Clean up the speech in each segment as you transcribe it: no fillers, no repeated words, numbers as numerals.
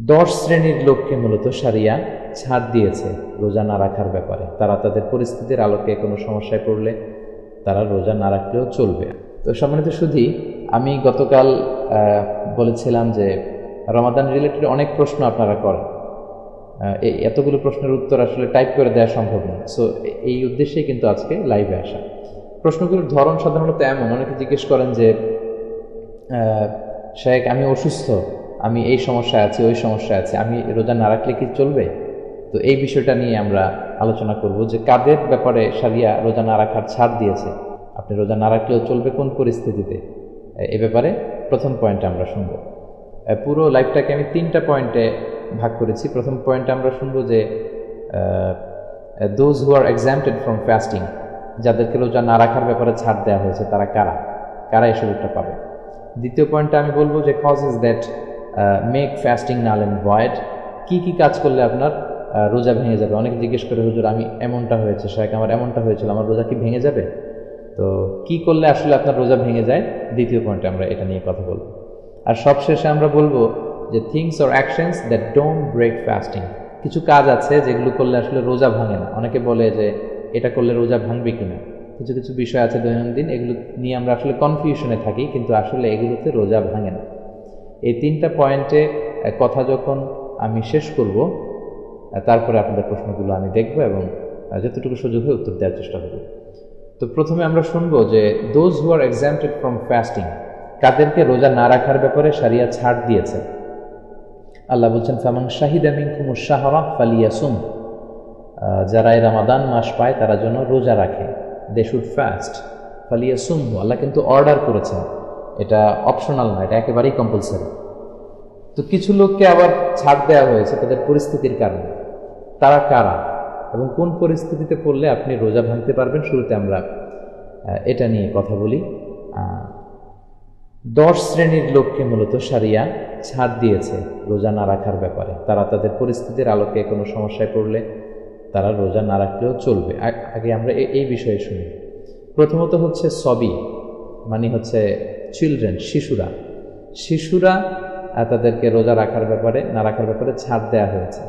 10 শ্রেণীর লোককে মূলত শারিয়া ছাড় দিয়েছে রোজা না রাখার ব্যাপারে। তারা তাদের পরিস্থিতির আলোকে কোনো সমস্যায় পড়লে তারা রোজা না রাখলেও চলবে। তো সম্মানিত সুধী, আমি গতকাল বলেছিলাম যে রমাদান রিলেটেড অনেক প্রশ্ন আপনারা করেন, এই এতগুলো প্রশ্নের উত্তর আসলে টাইপ করে দেওয়া সম্ভব না। সো এই উদ্দেশ্যেই কিন্তু আজকে লাইভে আসা। প্রশ্নগুলোর ধরন সাধারণত এমন, অনেকে জিজ্ঞেস করেন যে শেখ আমি অসুস্থ, আমি এই সমস্যায় আছি, ওই সমস্যায় আছি, আমি রোজা না রাখলে কি চলবে? তো এই বিষয়টা নিয়ে আমরা আলোচনা করব যে কাদের ব্যাপারে শারিয়া রোজা না রাখার ছাড় দিয়েছে, আপনি রোজা না রাখলেও চলবে কোন পরিস্থিতিতে, এ ব্যাপারে প্রথম পয়েন্টে আমরা শুনব। পুরো লাইফটাকে আমি 3টা পয়েন্টে ভাগ করেছি। প্রথম পয়েন্টে আমরা শুনবো যে those who are exempted from fasting, যাদেরকে রোজা না রাখার ব্যাপারে ছাড় দেওয়া হয়েছে তারা কারা কারা এই সুযোগটা পাবে। দ্বিতীয় পয়েন্টে আমি বলবো যে causes that make fasting null and void, কী কী কাজ করলে আপনার রোজা ভেঙে যাবে। অনেকে জিজ্ঞেস করে, হুজুর আমি এমনটা হয়েছে, শেখ আমার এমনটা হয়েছিল, আমার রোজা কি ভেঙে যাবে? তো কি করলে আসলে আপনার রোজা ভেঙে যায়, দ্বিতীয় পয়েন্টে আমরা এটা নিয়ে কথা বলবো। আর সবশেষে আমরা বলবো যে things or actions that don't break fasting, কিছু কাজ আছে যেগুলো করলে আসলে রোজা ভাঙে না। অনেকে বলে যে এটা করলে রোজা ভাঙবে কিনা, কিছু কিছু বিষয় আছে দৈনন্দিন, এগুলো নিয়ে আমরা আসলে কনফিউশনে থাকি, কিন্তু আসলে এগুলোতে রোজা ভাঙে না। এই 3টা পয়েন্টে কথা যখন আমি শেষ করব, তারপরে আপনাদের প্রশ্নগুলো আমি দেখব এবং যতটুকু সুযোগ হয় উত্তর দেওয়ার চেষ্টা করব। তো প্রথমে আমরা শুনবো যে those who are exempted from fasting, কাদেরকে রোজা না রাখার ব্যাপারে শারিয়া ছাড় দিয়েছে। আল্লাহ বলছেন ফামান শাহিদা মিনকুমুশ শাহরা ফালিয়াসুম, যারা এই রমাদান মাস পায় তারা যেন রোজা রাখে, দে শুড ফাস্ট। ফালিয়াসুম, আল্লাহ কিন্তু অর্ডার করেছেন, এটা অপশনাল না, এটা একেবারেই কম্পালসারি। তো কিছু লোককে আবার ছাড় দেওয়া হয়েছে তাদের পরিস্থিতির কারণে। তারা কারা এবং কোন পরিস্থিতিতে পড়লে আপনি রোজা ভাঙতে পারবেন, শুরুতে আমরা এটা নিয়ে কথা বলি। 10 শ্রেণীর লোককে মূলত শারিয়া ছাড় দিয়েছে রোজা না রাখার ব্যাপারে। তারা তাদের পরিস্থিতির আলোকে কোনো সমস্যায় পড়লে তারা রোজা না রাখলেও চলবে। আগে আমরা এই বিষয়ে শুনি। প্রথমত হচ্ছে সবি, মানে হচ্ছে চিলড্রেন, শিশুরা তাদেরকে রোজা রাখার ব্যাপারে না রাখার ব্যাপারে ছাড় দেওয়া হয়েছে।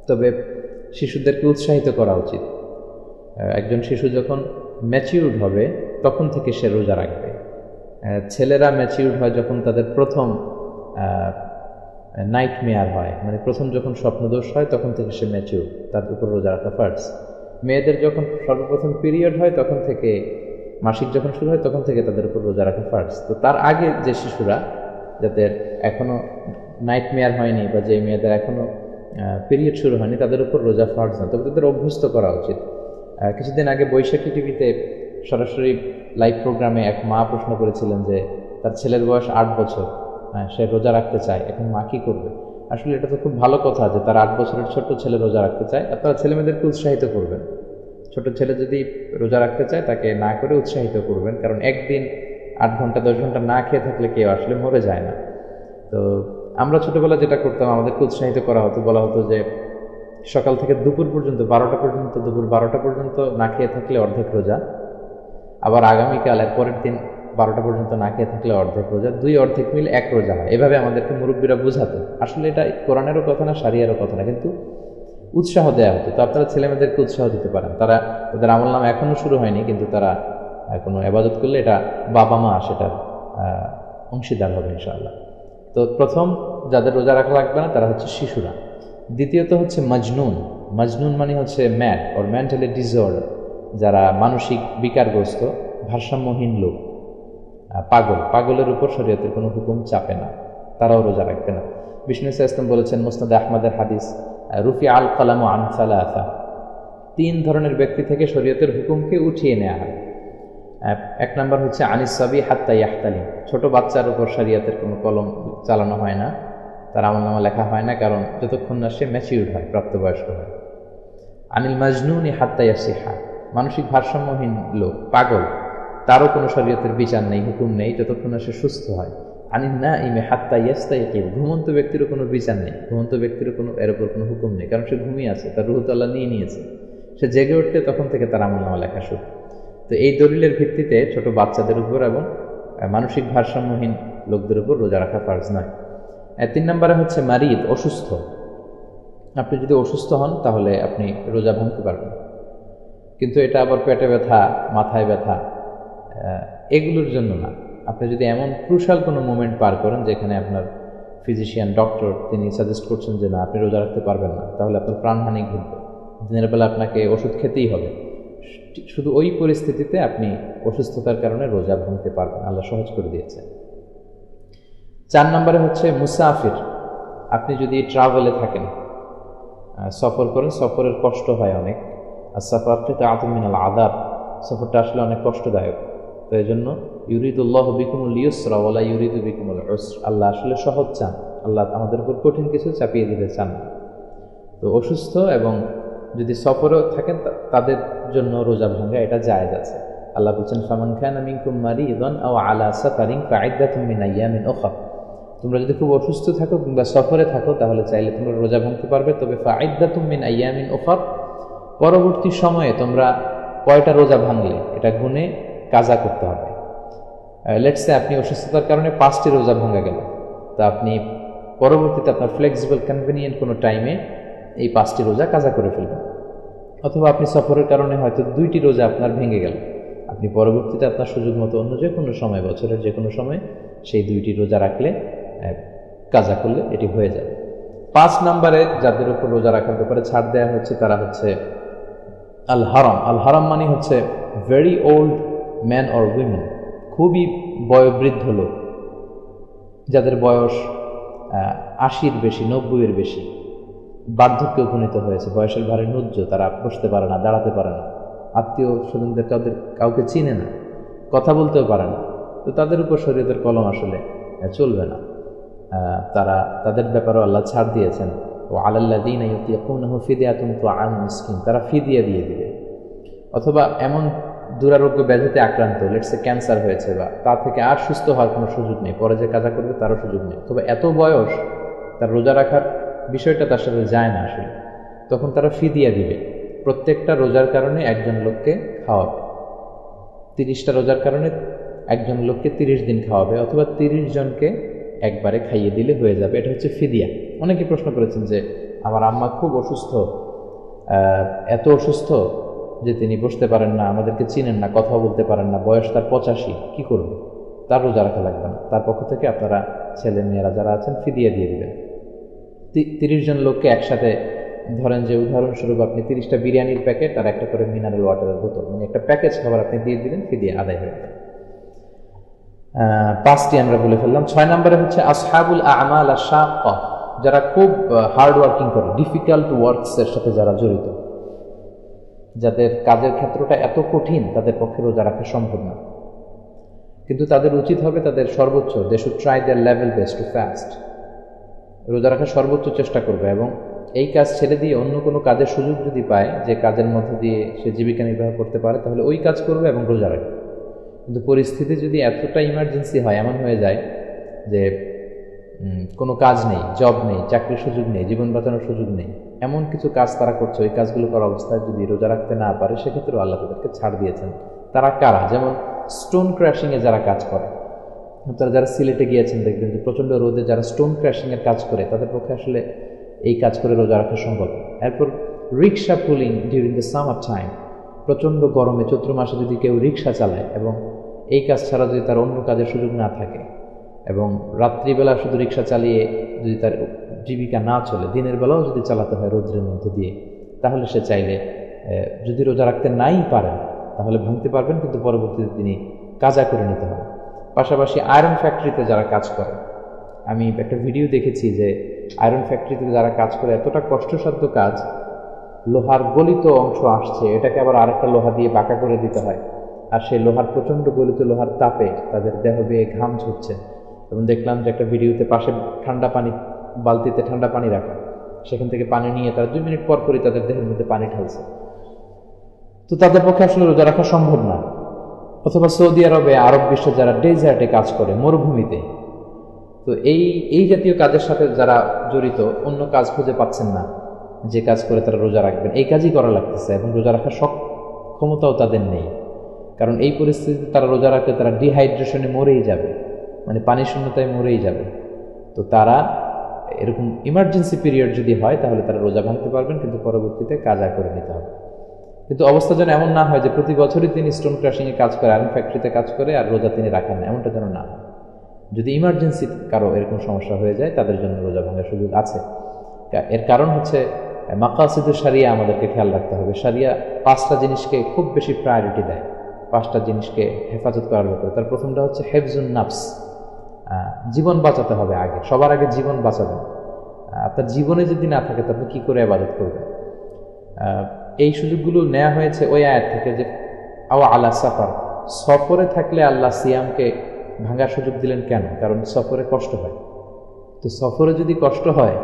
তবে শিশুদেরকে উৎসাহিত করা উচিত। একজন শিশু যখন ম্যাচিউরড হবে তখন থেকে সে রোজা রাখবে। ছেলেরা ম্যাচিউরড হয় যখন তাদের প্রথম নাইটমেয়ার হয়, মানে প্রথম যখন স্বপ্নদোষ হয় তখন থেকে সে ম্যাচিউর, তার উপর রোজা রাখা ফার্স্ট। মেয়েদের যখন সর্বপ্রথম পিরিয়ড হয় তখন থেকে, মাসিক যখন শুরু হয় তখন থেকে তাদের উপর রোজা রাখা ফার্স্ট। তো তার আগে যে শিশুরা, যাদের এখনও নাইটমেয়ার হয়নি বা যে মেয়েদের এখনও পিরিয়ড শুরু হয়নি, তাদের উপর রোজা ফার্স্ট না, তবে তাদের অভ্যস্ত করা উচিত। কিছুদিন আগে বৈশাখী টিভিতে সরাসরি লাইভ প্রোগ্রামে এক মা প্রশ্ন করেছিলেন যে তার ছেলের বয়স 8 বছর, সে রোজা রাখতে চায়, এখন মা কী করবে? আসলে এটা তো খুব ভালো কথা যে তার 8 বছরের ছোট্ট ছেলে রোজা রাখতে চায়। আপনারা ছেলেমেয়েদেরকে উৎসাহিত করবেন। ছোট ছেলে যদি রোজা রাখতে চায় তাকে না করে উৎসাহিত করবেন, কারণ একদিন 8 ঘন্টা 10 ঘন্টা না খেয়ে থাকলে কেউ আসলে মরে যায় না। তো আমরা ছোটবেলা যেটা করতাম, আমাদেরকে উৎসাহিত করা হতো, বলা হতো যে সকাল থেকে দুপুর পর্যন্ত, 12টা পর্যন্ত, দুপুর 12টা পর্যন্ত না খেয়ে থাকলে অর্ধেক রোজা, আবার আগামীকাল এর পরের দিন 12টা পর্যন্ত না খেয়ে থাকলে অর্ধেক রোজা, 2 অর্ধেক মিলে 1 রোজা হয়। এভাবে আমাদেরকে মুরব্বীরা বোঝাতো। আসলে এটা কোরআনেরও কথা না, শারিয়ারও কথা না, কিন্তু উৎসাহ দেওয়া হতো। তো আপনারা ছেলেমেয়েদেরকে উৎসাহ দিতে পারেন। তারা, তাদের আমল নামা এখনও শুরু হয়নি, কিন্তু তারা কোনো ইবাদত করলে এটা বাবা মা সেটার অংশীদার হবে ইনশাআল্লাহ। তো প্রথম যাদের রোজা রাখা লাগবে না তারা হচ্ছে শিশুরা। দ্বিতীয়ত হচ্ছে মাজনুন মানে হচ্ছে ম্যাড অর মেন্টালি ডিসঅর্ডার, যারা মানসিক বিকারগ্রস্ত, ভারসাম্যহীন লোক, পাগলের উপর শরীয়তের কোনো হুকুম চাপে না, তারাও রোজা রাখবে না। বিষ্ণু ইসলাম বলেছেন, মুসনাদ আহমদের হাদিস, রুফি আল কালাম আন সালাসা, 3 ধরনের ব্যক্তি থেকে শরীয়তের হুকুমকে উঠিয়ে নেওয়া হয়। 1 নম্বর হচ্ছে আনিস সাবি হাত্তা ইয়াহতালিম, ছোট বাচ্চার উপর শরীয়তের কোনো কলম চালানো হয় না, তার আমলনামা লেখা হয় না, কারণ যতক্ষণ না সে ম্যাচিউরড হয়, প্রাপ্তবয়স্ক হয়। আনিল মাজনুনি হাত্তা ইয়াসিহা, মানসিক ভারসাম্যহীন লোক, পাগল, তারও কোনো শরীয়তের বিচার নেই, হুকুম নেই, যতক্ষণ না সে সুস্থ হয়। আনিল নাইমি হাত্তা ইয়াস্তাইকিল, ঘুমন্ত ব্যক্তিরও কোনো বিচার নেই, ঘুমন্ত ব্যক্তিরও কোনো এর উপর কোনো হুকুম নেই, কারণ সে ঘুমিয়ে আছে, তার রুহ তো আল্লাহ নিয়ে নিয়েছে। সে জেগে উঠলে তখন থেকে তার আমলনামা লেখা শুরু। তো এই দলিলের ভিত্তিতে ছোট বাচ্চাদের উপর এবং মানসিক ভারসাম্যহীন লোকদের উপর রোজা রাখা ফার্জ নয়। 3 নম্বরে হচ্ছে মারিদ, অসুস্থ। আপনি যদি অসুস্থ হন তাহলে আপনি রোজা ভাঙতে পারবেন, কিন্তু এটা আবার পেটে ব্যথা, মাথায় ব্যথা, এগুলোর জন্য না। আপনি যদি এমন ক্রুশাল কোনো মোমেন্ট পার করেন যেখানে আপনার ফিজিশিয়ান, ডক্টর তিনি সাজেস্ট করছেন যে না আপনি রোজা রাখতে পারবেন না, তাহলে আপনার প্রাণহানি ঘটবে, দিনের বেলা আপনাকে ওষুধ খেতেই হবে, শুধু ওই পরিস্থিতিতে আপনি অসুস্থতার কারণে রোজা ভাঙতে পারবেন, আল্লাহ সহজ করে দিয়েছে। 4 নম্বরে হচ্ছে মুসাফির, আপনি যদি ট্রাভেলে থাকেন, সফর করেন, সফরের কষ্ট হয় অনেক, আর সফর কিতাআতুম মিনাল আযাব, সফরটা আসলে অনেক কষ্টদায়ক। তো এই জন্য ইউরিদুল্লাহু বিকুমুল ইউসরা ওয়ালা ইউরিদু বিকুমুল উসর, আল্লাহ আসলে সহজ চান, আল্লাহ আমাদের উপর কঠিন কিছু চাপিয়ে দিতে চান না। তো অসুস্থ এবং যদি সফরেও থাকেন তাদের জন্য রোজা ভাঙা এটা জায়েজ আছে। আল্লাহ বলছেন ফামান কানা মিনকুম মারিদান আও আলা সাফারিন ফাইদ্দাতুম মিন আইয়ামিন উখরা, তোমরা যদি খুব অসুস্থ থাকো কিংবা সফরে থাকো তাহলে চাইলে তোমরা রোজা ভাঙতে পারবে, তবে ফাইদ্দাতুম মিন আইয়ামিন উখরা, পরবর্তী সময়ে তোমরা কয়টা রোজা ভাঙলে এটা গুনে কাজা করতে হবে। লেটস সে আপনি অসুস্থতার কারণে 5টি রোজা ভাঙা গেল, তা আপনি পরবর্তীতে আপনার ফ্লেক্সিবল কনভিনিয়েন্ট কোনো টাইমে এই 5টি রোজা কাজা করে ফেলবেন। অথবা আপনি সফরের কারণে হয়তো 2টি রোজা আপনার ভেঙে গেল, আপনি পরবর্তীতে আপনার সুযোগ মতো অন্য যে কোনো সময়, বছরের যে কোনো সময় সেই 2টি রোজা রাখলে, কাজা করলে এটি হয়ে যাবে। 5 নম্বরে যাদের উপর রোজা রাখার ব্যাপারে ছাড় দেওয়া হচ্ছে তারা হচ্ছে আল হারাম। আল হারাম মানে হচ্ছে very old man or women, খুবই বয়োবৃদ্ধ লোক, যাদের বয়স 80-র বেশি, 90-এর বেশি, বার্ধক্যে উপনীত হয়েছে, বয়সের ভারে নুজ্জ, তারা বসতে পারে না, দাঁড়াতে পারে না, আত্মীয় স্বজনদের কাউকে চিনে না, কথা বলতেও পারে না। তো তাদের উপর শরীয়তের কলম আসলে চলবে না, তাদের ব্যাপারেও আল্লাহ ছাড় দিয়েছেন। ও আলাল্লাযীনা ইউতীকুনাহু ফিদিয়াতুন তুআমু মিসকিন, তারা ফিদিয়া দিয়ে দিবে। অথবা এমন দুরারোগ্য ব্যাধিতে আক্রান্ত, লেটসে ক্যান্সার হয়েছে, বা তা থেকে আর সুস্থ হওয়ার কোনো সুযোগ নেই, পরে যে কাজা করবে তারও সুযোগ নেই, তবে এত বয়স তার রোজা রাখার বিষয়টা তার সাথে যায় না আসলে, তখন তারা ফিদিয়া দিবে। প্রত্যেকটা রোজার কারণে একজন লোককে খাওয়াবে, 30টা রোজার কারণে একজন লোককে 30 দিন খাওয়াবে, অথবা 30 জনকে একবারে খাইয়ে দিলে হয়ে যাবে। এটা হচ্ছে ফিদিয়া। অনেকে প্রশ্ন করেছেন যে আমার আম্মা খুব অসুস্থ, এত অসুস্থ যে তিনি বসতে পারেন না, আমাদেরকে চিনেন না, কথা বলতে পারেন না, বয়স তার 85, কি করবে? তার রোজা রাখা লাগবে না, তার পক্ষ থেকে আপনারা ছেলে মেয়েরা যারা আছেন ফিদিয়া দিয়ে দিবেন। 30 জন লোককে একসাথে, ধরেন যে উদাহরণস্বরূপ আপনি 30টা বিরিয়ানির প্যাকেট আর একটা করে মিনারেল ওয়াটারের বোতল, মানে একটা প্যাকেজ খাবার আপনি দিয়ে দিলেন, ফিদিয়া আদায় হয়ে যাবে। 5টি আমরা বলে ফেললাম। 6 নম্বরে হচ্ছে আসহাবুল আমাল আশ-শাক্কা, যারা খুব হার্ড ওয়ার্কিং করে, ডিফিকাল্ট ওয়ার্কসের সাথে যারা জড়িত, যাদের কাজের ক্ষেত্রটা এত কঠিন তাদের পক্ষে রোজা রাখা সম্ভব না, কিন্তু তাদের উচিত হবে তাদের সর্বোচ্চ, they should try their level best to fast, রোজা রাখার সর্বোচ্চ চেষ্টা করবে, এবং এই কাজ ছেড়ে দিয়ে অন্য কোনো কাজের সুযোগ যদি পায়, যে কাজের মধ্যে দিয়ে সে জীবিকা নির্বাহ করতে পারে, তাহলে ওই কাজ করবে এবং রোজা রাখবে। কিন্তু পরিস্থিতি যদি এতটা ইমার্জেন্সি হয়, এমন হয়ে যায় যে কোনো কাজ নেই, জব নেই, চাকরির সুযোগ নেই, জীবন বাঁচানোর সুযোগ নেই, এমন কিছু কাজ তারা করছে, ওই কাজগুলো করা অবস্থায় যদি রোজা রাখতে না পারে, সেক্ষেত্রেও আল্লাহ তাদেরকে ছাড় দিয়েছেন। তারা কারা? যেমন স্টোন ক্র্যাশিংয়ে যারা কাজ করে, আপনারা যারা সিলেটে গিয়েছেন দেখবেন যে প্রচণ্ড রোদে যারা স্টোন ক্র্যাশিংয়ের কাজ করে, তাদের পক্ষে আসলে এই কাজ করে রোজা রাখা সম্ভব। এরপর rickshaw pooling during the summer time, প্রচণ্ড গরমে চৈত্র মাসে যদি কেউ রিক্সা চালায় এবং এই কাজ ছাড়া যদি তার অন্য কাজের সুযোগ না থাকে, এবং রাত্রিবেলা শুধু রিক্সা চালিয়ে যদি তার জীবিকা না চলে, দিনের বেলাও যদি চালাতে হয় রৌদ্রের মধ্যে দিয়ে, তাহলে সে চাইলে যদি রোজা রাখতে নাই পারেন তাহলে ভাঙতে পারবেন, কিন্তু পরবর্তীতে তিনি কাজা করে নিতে হবে। পাশাপাশি আয়রন ফ্যাক্টরিতে যারা কাজ করে, আমি একটা ভিডিও দেখেছি যে আয়রন ফ্যাক্টরিতে যারা কাজ করে, এতটা কষ্টসাধ্য কাজ, লোহার গলিত অংশ আসছে, এটাকে আবার আরেকটা লোহা দিয়ে বাঁকা করে দিতে হয়, আর সেই লোহার প্রচণ্ড গলিত লোহার তাপে তাদের দেহ বেয়ে ঘাম ঝরছে, এবং দেখলাম যে একটা ভিডিওতে পাশে ঠান্ডা পানি, বালতিতে ঠান্ডা পানি রাখা, সেখান থেকে পানি নিয়ে তারা 2 মিনিট পর পরই তাদের দেহের মধ্যে পানি ঢালছে। তো তাদের পক্ষে আসলে রোজা রাখা সম্ভব না। অথবা সৌদি আরবে, আরব বিশ্বে যারা ডেজার্টে কাজ করে, মরুভূমিতে, তো এই জাতীয় কাজের সাথে যারা জড়িত, অন্য কাজ খুঁজে পাচ্ছেন না যে কাজ করে তারা রোজা রাখবেন, এই কাজই করা লাগতেছে, এবং রোজা রাখার ক্ষমতাও তাদের নেই, কারণ এই পরিস্থিতিতে তারা রোজা রাখলে তারা ডিহাইড্রেশনে মরেই যাবে, মানে পানি শূন্যতায় মরেই যাবে। তো তারা এরকম ইমার্জেন্সি পিরিয়ড যদি হয় তাহলে তারা রোজা ভাঙতে পারবেন, কিন্তু পরবর্তীতে কাজা করে নিতে হবে। কিন্তু অবস্থা যেন এমন না হয় যে প্রতি বছরই তিনি স্টোন ক্রাশিংয়ে কাজ করে, আয়রন ফ্যাক্টরিতে কাজ করে আর রোজা তিনি রাখেন না, এমনটা যেন না হয়। যদি ইমার্জেন্সি কারো এরকম সমস্যা হয়ে যায় তাদের জন্য রোজা ভাঙার সুযোগ আছে। এর কারণ হচ্ছে মাকাসিদুশ শারিয়া আমাদেরকে খেয়াল রাখতে হবে। শারিয়া 5টা জিনিসকে খুব বেশি প্রায়োরিটি দেয়, 5টা জিনিসকে হেফাজত করার ব্যাপারে। তার প্রথমটা হচ্ছে হেফজুন নাফস, জীবন বাঁচাতে হবে আগে, সবার আগে জীবন বাঁচাবেন। আপনার জীবনে যদি না থাকে তো আপনি কী করে ইবাদত করবেন? এই সুযোগগুলো নেওয়া হয়েছে ওই আয়াত থেকে যে আলা সাফার, সফরে থাকলে আল্লাহ সিয়ামকে ভাঙার সুযোগ দিলেন কেন? কারণ সফরে কষ্ট হয়। তো সফরে যদি কষ্ট হয়,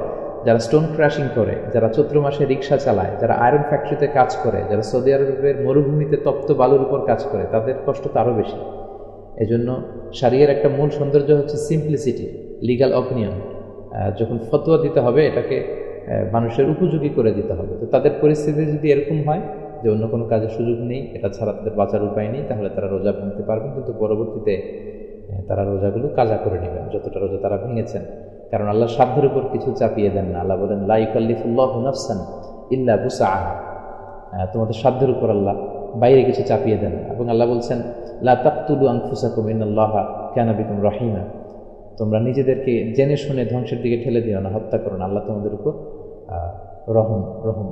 যারা স্টোন ক্র্যাশিং করে, যারা চৈত্র মাসে রিক্সা চালায়, যারা আয়রন ফ্যাক্টরিতে কাজ করে, যারা সৌদি আরবের মরুভূমিতে তপ্ত বালুর উপর কাজ করে, তাদের কষ্ট তো আরও বেশি। এজন্য শারিয়ার একটা মূল সৌন্দর্য হচ্ছে সিম্পলিসিটি, লিগাল অপিনিয়ন। যখন ফতোয়া দিতে হবে এটাকে মানুষের উপযোগী করে দিতে হবে। তো তাদের পরিস্থিতি যদি এরকম হয় যে অন্য কোনো কাজের সুযোগ নেই, এটা ছাড়া তাদের বাঁচার উপায় নেই, তাহলে তারা রোজা ভাঙতে পারবেন, কিন্তু পরবর্তীতে তারা রোজাগুলো কাজা করে নেবেন, যতটা রোজা তারা ভেঙেছেন। কারণ আল্লাহ সাধ্যের উপর কিছু চাপিয়ে দেন না। আল্লাহ বলেন লা ইউকাল্লিফুল্লাহু নাফসান ইল্লা বুসআহা, তোমাদের সাধ্যের উপর আল্লাহ বাইরে কিছু চাপিয়ে দেন না। এবং আল্লাহ বলছেন লা তাকতুলু আনফুসাকুম ইন্নাল্লাহা কানা বিকুম রাহিমা, তোমরা নিজেদেরকে জেনে শুনে ধ্বংসের দিকে ঠেলে দিও না, হত্যা করো না, আল্লাহ তোমাদের উপর রহম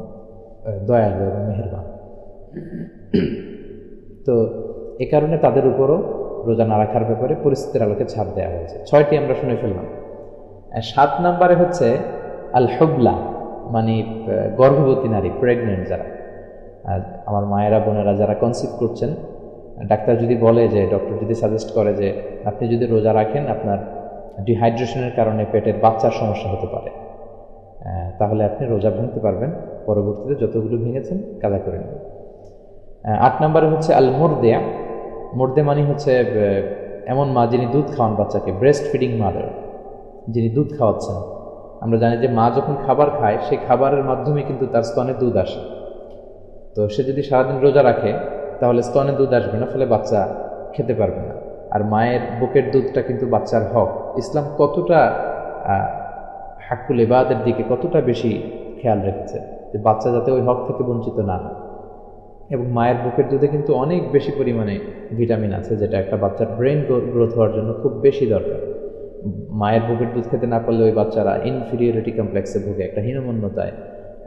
দয়ালু এবং মেহেরবান। তো এ কারণে তাদের উপরও রোজা না রাখার ব্যাপারে পরিস্থিতির আলোকে ছাড় দেওয়া হয়েছে। 6টি আমরা শুনে ফেললাম। 7 নম্বরে হচ্ছে আল হুবলা, মানে গর্ভবতী নারী, প্রেগনেন্ট যারা, আমার মায়েরা বোনেরা যারা কনসিভ করছেন, ডাক্তার যদি বলে যে, ডক্টর যদি সাজেস্ট করে যে আপনি যদি রোজা রাখেন আপনার ডিহাইড্রেশনের কারণে পেটের বাচ্চার সমস্যা হতে পারে, তাহলে আপনি রোজা ভাঙতে পারবেন, পরবর্তীতে যতগুলো ভেঙেছেন কাজা করে নেবেন। 8 নম্বরে হচ্ছে আল মুরদিয়া। মুরদে মানে হচ্ছে এমন মা যিনি দুধ খাওয়ান বাচ্চাকে, ব্রেস্ট ফিডিং মাদার, যিনি দুধ খাওয়াচ্ছেন। আমরা জানি যে মা যখন খাবার খায় সেই খাবারের মাধ্যমে কিন্তু তার স্তনে দুধ আসে। তো সে যদি সারাদিন রোজা রাখে তাহলে স্তনে দুধ আসবে না, ফলে বাচ্চা খেতে পারবে না। আর মায়ের বুকের দুধটা কিন্তু বাচ্চার হক। ইসলাম কতটা হাক্কুল ইবাদের দিকে কতটা বেশি খেয়াল রেখেছে যে বাচ্চা যাতে ওই হক থেকে বঞ্চিত না হয়। এবং মায়ের বুকের দুধে কিন্তু অনেক বেশি পরিমাণে ভিটামিন আছে, যেটা একটা বাচ্চার ব্রেন গ্রোথ হওয়ার জন্য খুব বেশি দরকার। মায়ের বুকের দুধ খেতে না পারলে ওই বাচ্চারা ইনফিরিয়রিটি কমপ্লেক্সে ভোগে, একটা হীনমন্যতায়,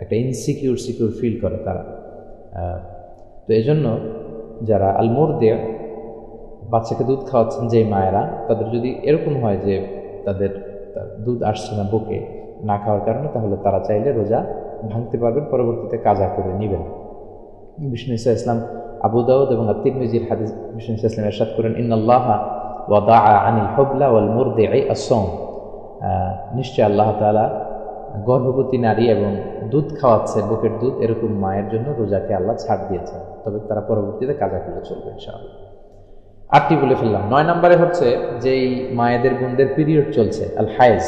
একটা সিকিউর ফিল করে তারা। তো এই জন্য যারা আলমোর দিয়ে বাচ্চাকে দুধ খাওয়াচ্ছেন যে মায়েরা, তাদের যদি এরকম হয় যে তাদের দুধ আসছে না বুকে না খাওয়ার কারণে, তাহলে তারা চাইলে রোজা ভাঙতে পারবেন, পরবর্তীতে কাজা করে নেবেন। বিষ্ণু ইসা ইসলাম আবু দাউদ এবং তিরমিজির হাদিস বিষ্ণু ইসা ইসলাম ইরশাদ করেন ইন্নাল্লাহা ওয়াদা আনিল হুবলা ওয়াল মুরদি'i আস-সাওম, নিশ্চয় আল্লাহ তাআলা গর্ভবতী নারী এবং দুধ খাওয়াচ্ছে বুকের দুধ এরকম মায়ের জন্য রোজাকে আল্লাহ ছাড় দিয়েছেন, তবে তারা পরবর্তীতে কাজা করে চলবে ইনশাআল্লাহ। 8টি বলে ফেললাম। 9 নম্বরে হচ্ছে যেই মায়েদের বোনদের পিরিয়ড চলছে, আল হায়েজ,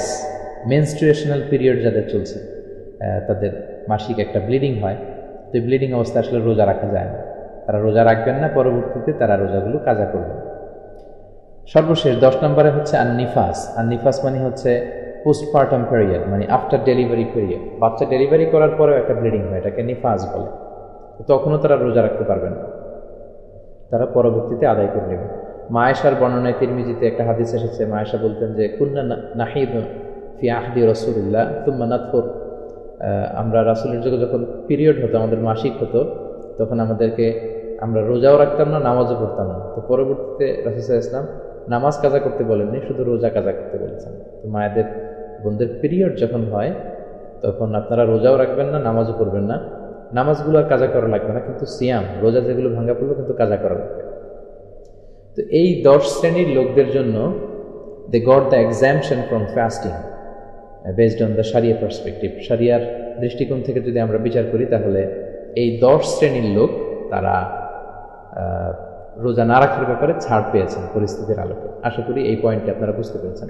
মেনস্ট্রুয়েশনাল পিরিয়ড যাদের চলছে, তাদের মাসিক একটা ব্লিডিং হয়, তো ব্লিডিং অবস্থায় আসলে রোজা রাখা যায় না, তারা রোজা রাখবেন না, পরবর্তীতে তারা রোজাগুলো কাজা করবেন। সর্বশেষ 10 নম্বরে হচ্ছে আননিফাস। আননিফাস মানে হচ্ছে পোস্টপার্টাম পিরিয়ড, মানে আফটার ডেলিভারি পিরিয়ড। বাচ্চা ডেলিভারি করার পরেও একটা ব্লিডিং হয়, এটাকে নিফাস বলে। তখনও তারা রোজা রাখতে পারবেন না, তারা পরবর্তীতে আদায় করে নেবেন। মা আয়েশার বর্ণনায় তিরমিজিতে একটা হাদিস এসেছে, মা আয়েশা বলতেন যে কুন্না নাহিদ ফি আহদি রাসূলিল্লাহ তুম্মা নাতফুর, আমরা রাসূলের যুগে যখন পিরিয়ড হতো, আমাদের মাসিক হতো, তখন আমরা রোজাও রাখতাম না, নামাজও পড়তাম না। তো পরবর্তীতে রাসূল সাল্লাল্লাহু আলাইহি ওয়াসাল্লাম নামাজ কাজা করতে বলেননি, শুধু রোজা কাজা করতে বলেছেন। তো মায়েদের বোনদের পিরিয়ড যখন হয় তখন আপনারা রোজাও রাখবেন না, নামাজও করবেন না, নামাজগুলো আর কাজা করা লাগবে না, কিন্তু সিয়াম, রোজা যেগুলো ভাঙা পড়লো কিন্তু কাজা করা লাগবে। তো এই 10 শ্রেণীর লোকদের জন্য they got the exemption from fasting based on the Sharia perspective. Shahriar দৃষ্টিকোণ থেকে যদি আমরা বিচার করি তাহলে এই 10 শ্রেণীর লোক তারা রোজা না রাখার ব্যাপারে ছাড় পেয়েছেন পরিস্থিতির আলোকে। আশা করি এই পয়েন্টটি আপনারা বুঝতে পেরেছেন।